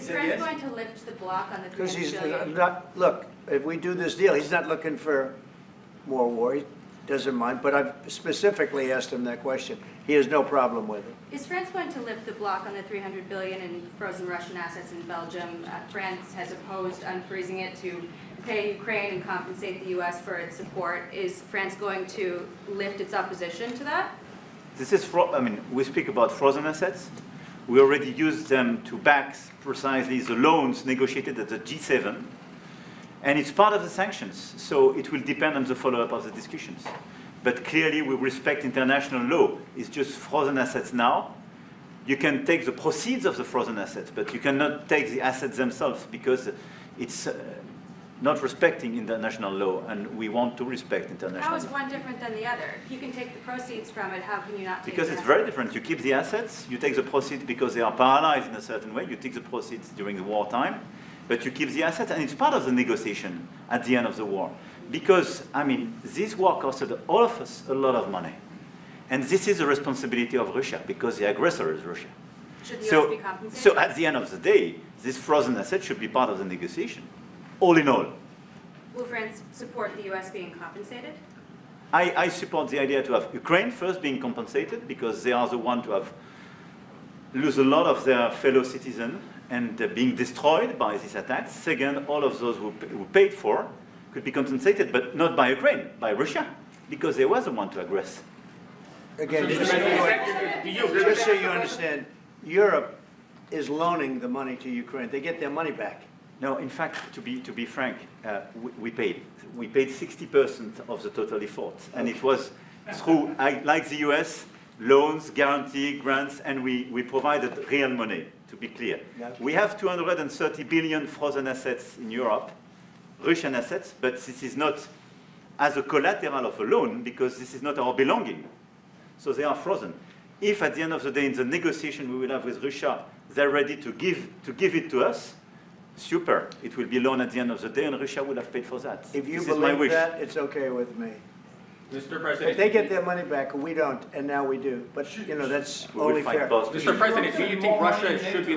Is France going to lift the block on the Because he's 300 billion? not, look, if we do this deal, he's not looking for more war. He doesn't mind, but I've specifically asked him that question. He has no problem with it. Is France going to lift the block on the 300 billion in frozen Russian assets in Belgium? France has opposed unfreezing it to pay Ukraine and compensate the U.S. for its support. Is France going to lift its opposition to that? This is, we speak about frozen assets. We already used them to back precisely the loans negotiated at the G7. And it's part of the sanctions, so it will depend on the follow-up of the discussions. But clearly, we respect international law. It's just frozen assets now. You can take the proceeds of the frozen assets, but you cannot take the assets themselves because it's not respecting international law, and we want to respect international law. How is one different than the other? If you can take the proceeds from it, how can you not take Because it's very different. You keep the assets, you take the proceeds because they are paralyzed in a certain way. You take the proceeds during the wartime, but you keep the assets, and it's part of the negotiation at the end of the war. Because, this war costed all of us a lot of money. And this is the responsibility of Russia, because the aggressor is Russia. Should the U.S. be compensated? So at the end of the day, this frozen asset should be part of the negotiation, all in all. Will France support the U.S. being compensated? I support the idea to have Ukraine first being compensated, because they are the ones to lose a lot of their fellow citizens and being destroyed by these attacks. Second, all of those who paid for could be compensated, but not by Ukraine, by Russia, because they were the one to aggress. Again, just so you understand, Europe is loaning the money to Ukraine. They get their money back. No, in fact, to be frank, we paid 60% of the total effort, and it was through, like the US, loans, guarantee, grants, and we provided real money, to be clear. We have 230 billion frozen assets in Europe, Russian assets, but this is not as a collateral of a loan, because this is not our belonging. So they are frozen. If at the end of the day, in the negotiation we will have with Russia, they're ready to give it to us, super. It will be loan at the end of the day, and Russia will have paid for that. If you this is my believe wish. that, it's okay with me. Mr. President, If they get their money back, we don't, and now we do. But, that's We will only fight fair. both. Mr. President, do you think Russia should be